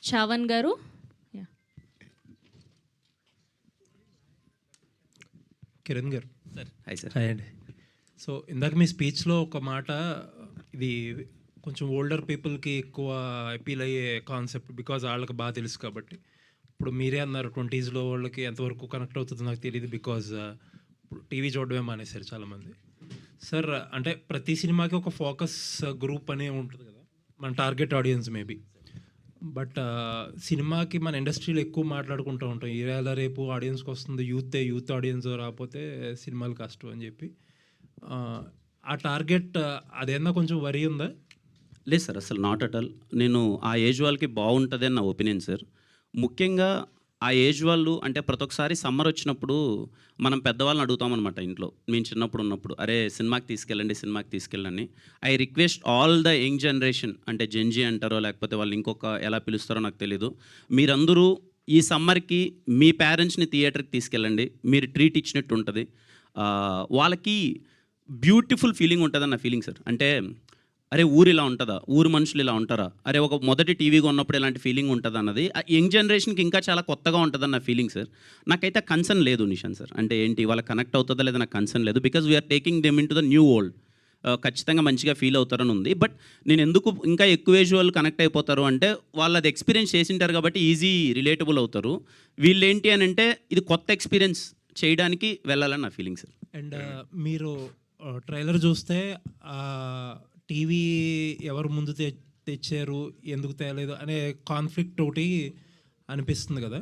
చావన్ గారు. యా. కిరణ్ గారు. Sir hi sir. Hi అండి. సో ఇందాక మీ స్పీచ్లో ఒక మాట, ఇది కొంచెం ఓల్డర్ పీపుల్కి ఎక్కువ అపీల్ అయ్యే కాన్సెప్ట్ బికాజ్ వాళ్ళకి బాగా తెలుసు కాబట్టి. ఇప్పుడు మీరే అన్నారు 20s వాళ్ళకి ఎంతవరకు కనెక్ట్ అవుతుందో నాకు తెలియదు బికాజ్ ఇప్పుడు టీవీ చూడడమే మానేశారు చాలామంది. సార్ అంటే ప్రతి సినిమాకి ఒక ఫోకస్ గ్రూప్ అనే ఉంటుంది కదా, మన టార్గెట్ ఆడియన్స్ మేబీ. బట్ సినిమాకి మన ఇండస్ట్రీలో ఎక్కువ మాట్లాడుకుంటూ ఉంటాం, ఈవేళ రేపు ఆడియన్స్కి వస్తుంది యూత్ ఆడియన్స్ రాకపోతే సినిమాలు కష్టం అని చెప్పి. ఆ టార్గెట్ అదేనా కొంచెం వరి ఉందా? లేదు సార్, అసలు నాట్ అట్ ఆల్. నేను ఆ ఏజ్ వాళ్ళకి బాగుంటుంది అని నా ఒపీనియన్ సార్. ముఖ్యంగా ఆ ఏజ్ వాళ్ళు అంటే ప్రతి ఒక్కసారి సమ్మర్ వచ్చినప్పుడు మనం పెద్దవాళ్ళని అడుగుతామన్నమాట ఇంట్లో. మేము చిన్నప్పుడు ఉన్నప్పుడు, అరే సినిమాకి తీసుకెళ్ళండి. I request all the young generation, అంటే జెన్జీ అంటారో లేకపోతే వాళ్ళు ఇంకొక ఎలా పిలుస్తారో నాకు తెలీదు, మీరందరూ ఈ సమ్మర్కి మీ పేరెంట్స్ని థియేటర్కి తీసుకెళ్ళండి. మీరు ట్రీట్ ఇచ్చినట్టు ఉంటుంది. వాళ్ళకి బ్యూటిఫుల్ ఫీలింగ్ ఉంటుందన్న ఫీలింగ్ సార్. అంటే అరే ఊరు ఇలా ఉంటుందా, ఊరు మనుషులు ఇలా ఉంటారా, అరే ఒక మొదటి టీవీగా ఉన్నప్పుడు ఇలాంటి ఫీలింగ్ ఉంటుంది అన్నది యంగ్ జనరేషన్కి ఇంకా చాలా కొత్తగా ఉంటుందన్న ఫీలింగ్ సార్. నాకైతే కన్సర్న్ లేదు నిషాన్ సార్. అంటే ఏంటి వాళ్ళకి కనెక్ట్ అవుతుందా లేదా నాకు కన్సర్న్ లేదు, because we are taking them into the new world. ఖచ్చితంగా మంచిగా ఫీల్ అవుతారని ఉంది. బట్ నేను ఎందుకు ఇంకా ఎక్కువ ఏజ్ వాళ్ళు కనెక్ట్ అయిపోతారు అంటే వాళ్ళు అది ఎక్స్పీరియన్స్ చేసింటారు కాబట్టి ఈజీ రిలేటబుల్ అవుతారు. వీళ్ళు ఏంటి అని అంటే ఇది కొత్త ఎక్స్పీరియన్స్ చేయడానికి వెళ్ళాలని నా ఫీలింగ్ సార్. అండ్ మీరు ట్రైలర్ చూస్తే టీవీ ఎవరు ముందు తెచ్చారు, ఎందుకు తేలేదు అనే కాన్ఫ్లిక్ట్ ఒకటి అనిపిస్తుంది కదా.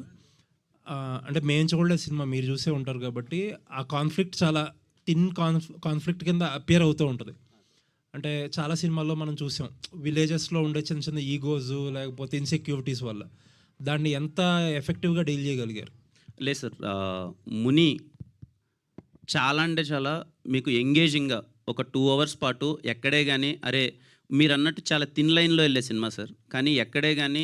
అంటే మేము చూడలేదు సినిమా, మీరు చూసే ఉంటారు కాబట్టి ఆ కాన్ఫ్లిక్ట్ చాలా థిన్ కాన్ఫ్లిక్ట్ కింద అపియర్ అవుతూ ఉంటుంది. అంటే చాలా సినిమాల్లో మనం చూసాం, విలేజెస్లో ఉండే చిన్న చిన్న ఈగోస్ లేకపోతే ఇన్సెక్యూరిటీస్ వల్ల. దాన్ని ఎంత ఎఫెక్టివ్గా డీల్ చేయగలిగారు? లేదు సార్, ముని చాలా అంటే చాలా మీకు ఎంగేజింగ్గా ఒక 2 hours పాటు ఎక్కడే కానీ అరే మీరు అన్నట్టు చాలా థిన్ లైన్లో వెళ్ళే సినిమా సార్. కానీ ఎక్కడే కానీ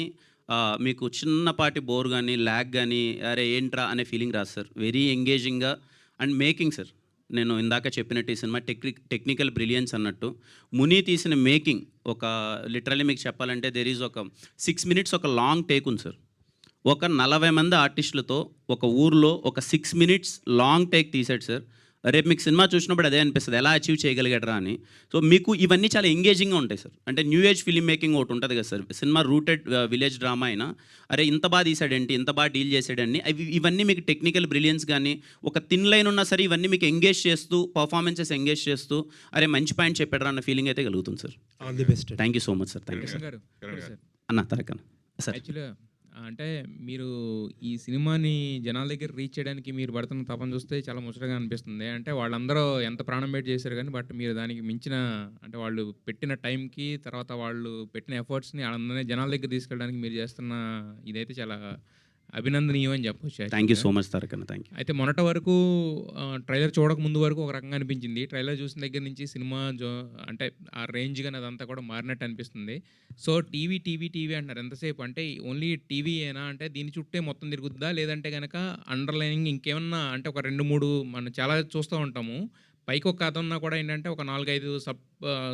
మీకు చిన్నపాటి బోర్ కానీ ల్యాగ్ కానీ అరే ఏంట్రా అనే ఫీలింగ్ రాదు సార్. వెరీ ఎంగేజింగ్గా అండ్ మేకింగ్ సార్. నేను ఇందాక చెప్పినట్టు ఈ సినిమా టెక్నికల్ బ్రిలియన్స్ అన్నట్టు ముని తీసిన మేకింగ్ ఒక లిటరల్లీ మీకు చెప్పాలంటే దేర్ ఈజ్ ఒక 6 minutes ఒక లాంగ్ టేక్ ఉంది సార్. ఒక 40 మంది ఆర్టిస్టులతో ఒక ఊర్లో ఒక 6 minutes లాంగ్ టేక్ తీసాడు సార్. రేపు మీకు సినిమా చూసినప్పుడు అదే అనిపిస్తుంది, ఎలా అచీవ్ చేయగలిగాడరా అని. సో మీకు ఇవన్నీ చాలా ఎంగేజింగ్గా ఉంటాయి సార్. అంటే న్యూ ఏజ్ ఫిల్మ్ మేకింగ్ ఒకటి ఉంటుంది కదా sir, cinema rooted village drama అయినా అరే ఇంత బాగా తీసాడేంటి, ఇంత బాగా డీల్ చేసాడని ఇవన్నీ మీకు టెక్నికల్ బ్రిలియన్స్ కానీ ఒక థిన్ లైన్ ఉన్నా సరే ఇవన్నీ మీకు ఎంగేజ్ చేస్తూ పర్ఫార్మెన్సెస్ ఎంగేజ్ చేస్తూ అరే మంచి పాయింట్ చెప్పాడరా అన్న ఫీలింగ్ అయితే కలుగుతుంది sir. All the best. Thank you so much sir. Thank you sir. అన్న తరకన్న సార్. యాక్చువల్గా అంటే మీరు ఈ సినిమాని జనాల దగ్గర రీచ్ చేయడానికి మీరు పడుతున్న తపన చూస్తే చాలా ముచ్చటగా అనిపిస్తుంది. అంటే వాళ్ళందరూ ఎంత ప్రాణం పెట్టి చేశారు కానీ బట్ మీరు దానికి మించిన అంటే వాళ్ళు పెట్టిన టైంకి తర్వాత వాళ్ళు పెట్టిన ఎఫర్ట్స్ని వాళ్ళందరినీ జనాల దగ్గర తీసుకెళ్ళడానికి మీరు చేస్తున్న ఇదైతే చాలా అభినందనీయం అని చెప్పొచ్చు. థ్యాంక్ యూ సో మచ్ తరకన్న. Thank you. అయితే మొన్నటి వరకు ట్రైలర్ చూడక ముందు వరకు ఒక రకంగా అనిపించింది, ట్రైలర్ చూసిన దగ్గర నుంచి సినిమా అంటే ఆ రేంజ్ కానీ అదంతా కూడా మారినట్టు అనిపిస్తుంది. సో టీవీ అంటున్నారు ఎంతసేపు, అంటే ఓన్లీ టీవీ ఏనా, అంటే దీని చుట్టే మొత్తం తిరుగుద్దా, లేదంటే కనుక అండర్లైనింగ్ ఇంకేమన్నా అంటే ఒక 2-3 మనం చాలా చూస్తూ ఉంటాము, పైకి ఒక కథ ఉన్నా కూడా ఏంటంటే ఒక 4-5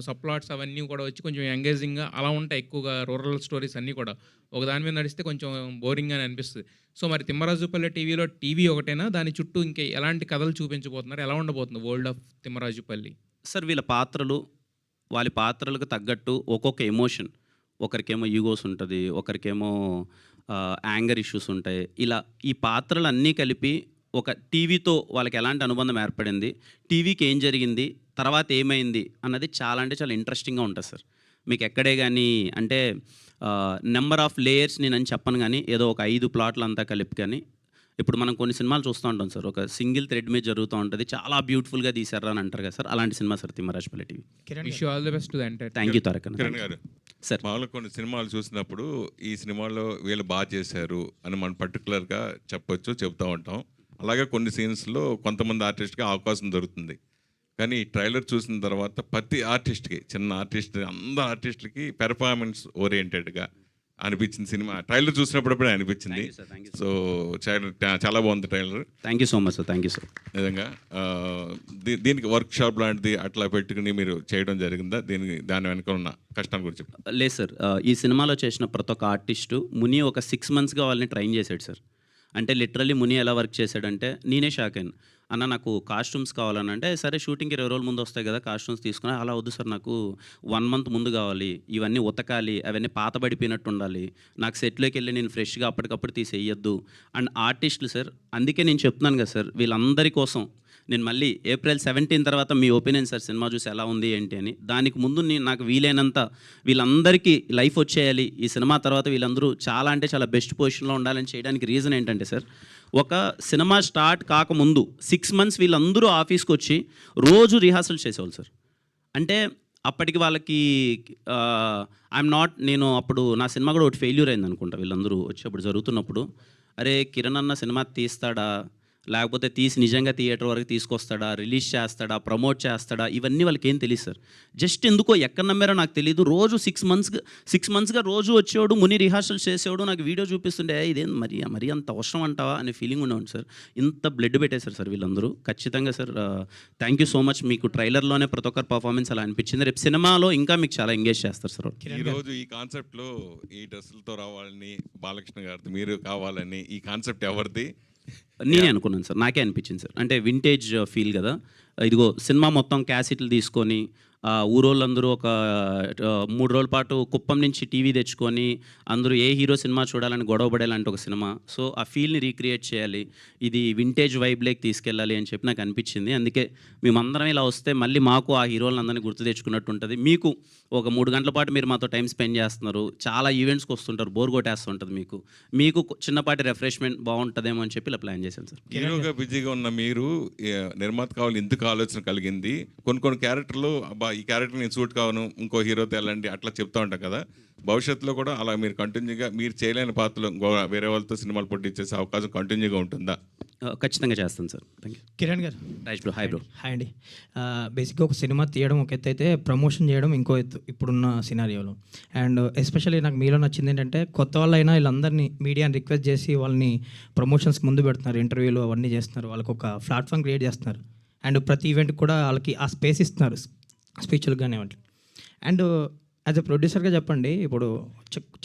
సబ్ ప్లాట్స్ అవన్నీ కూడా వచ్చి కొంచెం ఎంగేజింగ్గా అలా ఉంటాయి. ఎక్కువగా రూరల్ స్టోరీస్ అన్నీ కూడా ఒక దాని మీద నడిస్తే కొంచెం బోరింగ్ అని అనిపిస్తుంది. సో మరి తిమ్మరాజుపల్లి టీవీలో టీవీ ఒకటేనా, దాని చుట్టూ ఇంకా ఎలాంటి కథలు చూపించబోతున్నారు, ఎలా ఉండబోతుంది వరల్డ్ ఆఫ్ తిమ్మరాజుపల్లి? సార్ వీళ్ళ వాళ్ళ పాత్రలకు తగ్గట్టు ఒక్కొక్క ఎమోషన్, ఒకరికేమో ఈగోస్ ఉంటుంది, ఒకరికేమో యాంగర్ ఇష్యూస్ ఉంటాయి. ఇలా ఈ పాత్రలు అన్నీ కలిపి ఒక టీవీతో వాళ్ళకి ఎలాంటి అనుబంధం ఏర్పడింది, టీవీకి ఏం జరిగింది, తర్వాత ఏమైంది అన్నది చాలా అంటే చాలా ఇంట్రెస్టింగ్గా ఉంటుంది సార్. మీకు ఎక్కడే కానీ అంటే నెంబర్ ఆఫ్ లేయర్స్ నేనని చెప్పను కానీ ఏదో ఒక 5 ప్లాట్లు అంతా కలిపి కానీ ఇప్పుడు మనం కొన్ని సినిమాలు చూస్తూ ఉంటాం సార్, ఒక సింగిల్ థ్రెడ్ మీద జరుగుతూ ఉంటుంది, చాలా బ్యూటిఫుల్గా తీశారా అని అంటారు కదా సార్, అలాంటి cinema sir Thimmarajupalli TV. Wish you all the best to the entire. Thank you Tarak Kiran గారు. సార్ మామూలుగా కొన్ని సినిమాలు చూసినప్పుడు ఈ సినిమాలో వీళ్ళు బాగా చేశారు అని మనం పర్టికులర్గా చెప్తూ ఉంటాం. అలాగే కొన్ని సీన్స్లో కొంతమంది ఆర్టిస్ట్కి అవకాశం దొరుకుతుంది. కానీ ట్రైలర్ చూసిన తర్వాత ప్రతి ఆర్టిస్ట్కి, చిన్న ఆర్టిస్ట్ అందరు ఆర్టిస్టులకి పెర్ఫార్మెన్స్ ఓరియంటెడ్గా అనిపించింది సినిమా? ట్రైలర్ చూసినప్పుడే అనిపించింది. Thank you, sir. Thank you, sir. So చాలా బాగుంది trailer thank you so much sir, thank you sir. నిజంగా. దీనికి వర్క్ షాప్ లాంటిది అట్లా పెట్టుకుని మీరు చేయడం జరిగిందా? దాని వెనక ఉన్న కష్టాల గురించి చెప్పండి. లేదు సార్, ఈ సినిమాలో చేసిన ప్రతి ఒక్క ఆర్టిస్టు ముని ఒక 6 monthsగా వాళ్ళని ట్రైన్ చేశాడు సార్. అంటే లిటరల్లీ ముని ఎలా వర్క్ చేశాడంటే నేనే షాక్ అయ్యాను. అన్న నాకు కాస్ట్యూమ్స్ కావాలని అంటే, సరే షూటింగ్కి 20 రోజుల ముందు వస్తాయి కదా కాస్ట్యూమ్స్ తీసుకుని, అలా వద్దు సార్ నాకు 1 month ముందు కావాలి, ఇవన్నీ ఉతకాలి, అవన్నీ పాతబడిపోయినట్టు ఉండాలి, నాకు సెట్లోకి వెళ్ళి నేను ఫ్రెష్గా అప్పటికప్పుడు తీసేయద్దు. అండ్ ఆర్టిస్టులు సార్, అందుకే నేను చెప్తున్నాను కదా సార్, వీళ్ళందరి కోసం నేను మళ్ళీ April 17 తర్వాత మీ ఒపీనియన్ సార్ సినిమా చూసి ఎలా ఉంది ఏంటి అని. దానికి ముందు నేను నాకు వీలైనంత వీళ్ళందరికీ లైఫ్ వచ్చేయాలి, ఈ సినిమా తర్వాత వీళ్ళందరూ చాలా అంటే చాలా బెస్ట్ పొజిషన్లో ఉండాలని చేయడానికి రీజన్ ఏంటంటే సార్, ఒక సినిమా స్టార్ట్ కాకముందు 6 months వీళ్ళందరూ ఆఫీస్కి వచ్చి రోజు రిహార్సల్ చేసేవాళ్ళు సార్. అంటే అప్పటికి వాళ్ళకి నేను అప్పుడు నా సినిమా కూడా ఒకటి ఫెయిల్యూర్ అయింది అనుకుంటా. వీళ్ళందరూ వచ్చేప్పుడు జరుగుతున్నప్పుడు, అరే కిరణ్ అన్న సినిమా తీస్తాడా, లేకపోతే తీసి నిజంగా థియేటర్ వరకు తీసుకొస్తాడా, రిలీజ్ చేస్తాడా, ప్రమోట్ చేస్తాడా, ఇవన్నీ వాళ్ళకి ఏం తెలియదు సార్. జస్ట్ ఎందుకో ఎక్కడ నమ్మారో నాకు తెలియదు. రోజు 6 monthsగా రోజు వచ్చేవాడు, ముని రిహార్సల్స్ చేసేవాడు, నాకు వీడియో చూపిస్తుండే ఇదేం మరీ అంత అవసరం అంటావా అనే ఫీలింగ్ ఉండేవాడు సార్. ఇంత బ్లడ్ పెట్టేశారు సార్ వీళ్ళందరూ. ఖచ్చితంగా sir thank you so much. మీకు ట్రైలర్లోనే ప్రతి ఒక్కరి పర్ఫార్మెన్స్ అలా అనిపించింది, రేపు సినిమాలో ఇంకా మీకు చాలా ఎంగేజ్ చేస్తారు సార్. ఈరోజు ఈ కాన్సెప్ట్లో ఈ డ్రెస్సులతో రావాలని, బాలకృష్ణ గారితో మీరు కావాలని, ఈ కాన్సెప్ట్ ఎవరిది? నేనే అనుకున్నాను సార్, నాకే అనిపించింది సార్. అంటే వింటేజ్ ఫీల్ కదా, ఇదిగో సినిమా మొత్తం క్యాసెట్లు తీసుకొని ఊరోళ్ళందరూ ఒక 3 రోజుల పాటు కుప్పం నుంచి టీవీ తెచ్చుకొని అందరూ ఏ హీరో సినిమా చూడాలని గొడవ పడేలాంటి ఒక సినిమా. సో ఆ ఫీల్ని రీక్రియేట్ చేయాలి, ఇది వింటేజ్ వైబ్లోకి తీసుకెళ్ళాలి అని చెప్పి నాకు అనిపించింది. అందుకే మేమందరం ఇలా వస్తే మళ్ళీ మాకు ఆ హీరోలందరినీ గుర్తు తెచ్చుకున్నట్టు ఉంటుంది. మీకు ఒక 3 గంటల పాటు మీరు మాతో టైం స్పెండ్ చేస్తున్నారు, చాలా ఈవెంట్స్కి వస్తుంటారు, బోర్ కొట్టేస్తుంటుంది, మీకు చిన్నపాటి రిఫ్రెష్మెంట్ బాగుంటుందేమో అని చెప్పి ఇలా ప్లాన్ చేశాను సార్. హీరోగా బిజీగా ఉన్న మీరు నిర్మాత కావాలి ఎందుకు ఆలోచన కలిగింది? కొన్ని క్యారెక్టర్లు అబ్బా ఈ క్యారెక్టర్ నేను సూట్ కావను, ఇంకో హీరోతో వెళ్ళండి అట్లా చెప్తా ఉంటాం కదా. భవిష్యత్తులో కూడా అలా మీరు కంటిన్యూగా మీరు చేయలేని పాత్రలు వేరే వాళ్ళతో సినిమాలు పొట్టించేసే అవకాశం కంటిన్యూగా ఉంటుందా? ఖచ్చితంగా చేస్తాను సార్. Thank you. కిరణ్ గారు right bro. Hi bro. Hi అండి. బేసిక్గా ఒక సినిమా తీయడం ఒక ఎత్తు అయితే ప్రమోషన్ చేయడం ఇంకో ఎత్తు ఇప్పుడున్న సినారియోలో. అండ్ ఎస్పెషల్లీ నాకు మీలో నచ్చింది ఏంటంటే కొత్త వాళ్ళైనా వీళ్ళందరినీ మీడియాని రిక్వెస్ట్ చేసి వాళ్ళని ప్రమోషన్స్కి ముందు పెడుతున్నారు, ఇంటర్వ్యూలు అవన్నీ చేస్తున్నారు, వాళ్ళకి ఒక ప్లాట్ఫామ్ క్రియేట్ చేస్తున్నారు. అండ్ ప్రతి ఈవెంట్కి కూడా వాళ్ళకి ఆ స్పేస్ ఇస్తున్నారు, స్పీచ్లు కానీ వాటి. అండ్ యాజ్ ఎ ప్రొడ్యూసర్గా చెప్పండి, ఇప్పుడు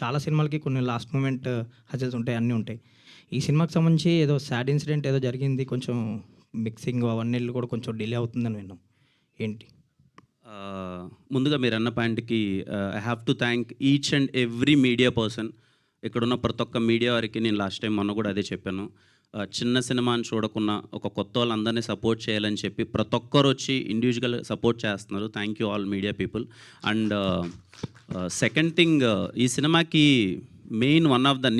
చాలా సినిమాలకి కొన్ని లాస్ట్ మూమెంట్ హజల్స్ ఉంటాయి, అన్నీ ఉంటాయి. ఈ సినిమాకి సంబంధించి ఏదో సాడ్ ఇన్సిడెంట్ ఏదో జరిగింది, కొంచెం మిక్సింగ్ అవన్నీ కూడా కొంచెం డిలే అవుతుందని విన్నాం, ఏంటి? ముందుగా మీరు అన్న పాయింట్కి I have to thank each and every media person. ఇక్కడున్న ప్రతి ఒక్క మీడియా వారికి నేను లాస్ట్ టైం మొన్న కూడా అదే చెప్పాను, చిన్న సినిమాని చూడకుండా ఒక కొత్త వాళ్ళందరినీ సపోర్ట్ చేయాలని చెప్పి ప్రతి ఒక్కరు వచ్చి ఇండివిజువల్ సపోర్ట్ చేస్తున్నారు. Thank you all media people. And second thing, ఈ సినిమాకి మెయిన్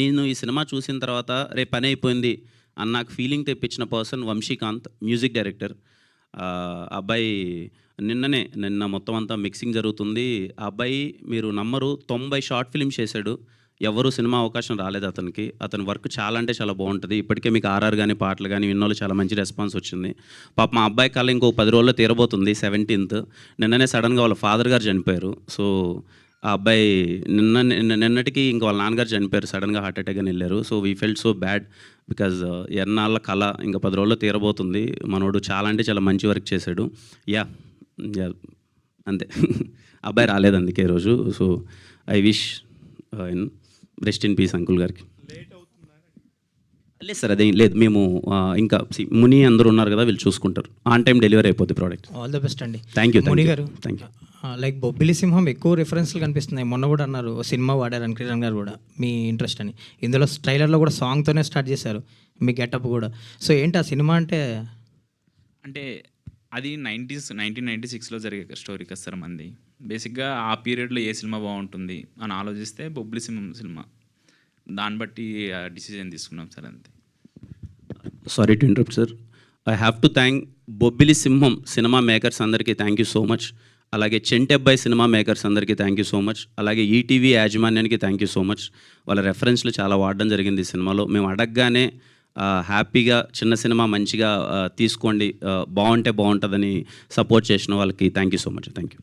నేను ఈ సినిమా చూసిన తర్వాత రేపు పని అయిపోయింది అని నాకు ఫీలింగ్ తెప్పించిన పర్సన్ వంశీకాంత్, మ్యూజిక్ డైరెక్టర్. అబ్బాయి నిన్న మొత్తం అంతా మిక్సింగ్ జరుగుతుంది. ఆ అబ్బాయి మీరు నమ్మరు 90 షార్ట్ ఫిల్మ్స్ చేశాడు, ఎవరు సినిమా అవకాశం రాలేదు అతనికి. అతని వర్క్ చాలా అంటే చాలా బాగుంటుంది. ఇప్పటికే మీకు ఆర్ఆర్ కానీ పాటలు కానీ విన్నోళ్ళు చాలా మంచి రెస్పాన్స్ వచ్చింది. పాప మా అబ్బాయి కళ ఇంకో 10 రోజుల్లో తీరబోతుంది, 17th. నిన్ననే సడన్గా వాళ్ళ ఫాదర్ గారు చనిపోయారు. సో ఆ అబ్బాయి నిన్నటికి ఇంకా వాళ్ళ నాన్నగారు చనిపోయారు, సడన్గా హార్ట్ అటాక్ అని వెళ్ళారు. So we felt so bad because ఎన్నాళ్ళ కళ ఇంకా 10 రోజుల్లో తీరబోతుంది. మనోడు చాలా అంటే చాలా మంచి వర్క్ చేశాడు. యా అంతే. అబ్బాయి రాలేదు అందుకే రోజు. So I wish rest in peace uncle గారికి. లేదు సార్, అదేం లేదు. మేము ఇంకా ముని అందరూ ఉన్నారు కదా, వీళ్ళు చూసుకుంటారు. ఆన్ టైం డెలివరీ అయిపోద్ది ప్రోడక్ట్. ఆల్ ద బెస్ట్ అండి. Thank you. ముని గారు, థ్యాంక్ యూ. లైక్ బొబ్బిలి సింహం ఎక్కువ రిఫరెన్స్లు కనిపిస్తున్నాయి. మొన్న కూడా అన్నారు సినిమా వాడారు కిరణ్ గారు కూడా, మీ ఇంట్రెస్ట్ అని. ఇందులో ట్రైలర్లో కూడా సాంగ్తోనే స్టార్ట్ చేశారు, మీ గెటప్ కూడా. సో ఏంటి ఆ సినిమా అంటే అది 1996లో జరిగే స్టోరీ కదా సార్ మంది. బేసిక్గా ఆ పీరియడ్లో ఏ సినిమా బాగుంటుంది అని ఆలోచిస్తే బొబ్బిలి సింహం సినిమా, దాన్ని బట్టి డిసిజన్ తీసుకున్నాం సార్, అంతే. Sorry to interrupt sir. I have to thank Bobbili సింహం సినిమా మేకర్స్ అందరికీ థ్యాంక్ యూ సో మచ్. అలాగే చెంటెబ్బాయి సినిమా మేకర్స్ అందరికీ థ్యాంక్ యూ సో మచ్. అలాగే ఈటీవీ యాజమాన్యానికి థ్యాంక్ యూ సో మచ్. వాళ్ళ రెఫరెన్స్లు చాలా వాడడం జరిగింది ఈ సినిమాలో. మేము అడగగానే హ్యాపీగా చిన్న సినిమా మంచిగా తీసుకోండి, బాగుంటే బాగుంటుందని సపోర్ట్ చేసిన వాళ్ళకి thank you so much. Thank you.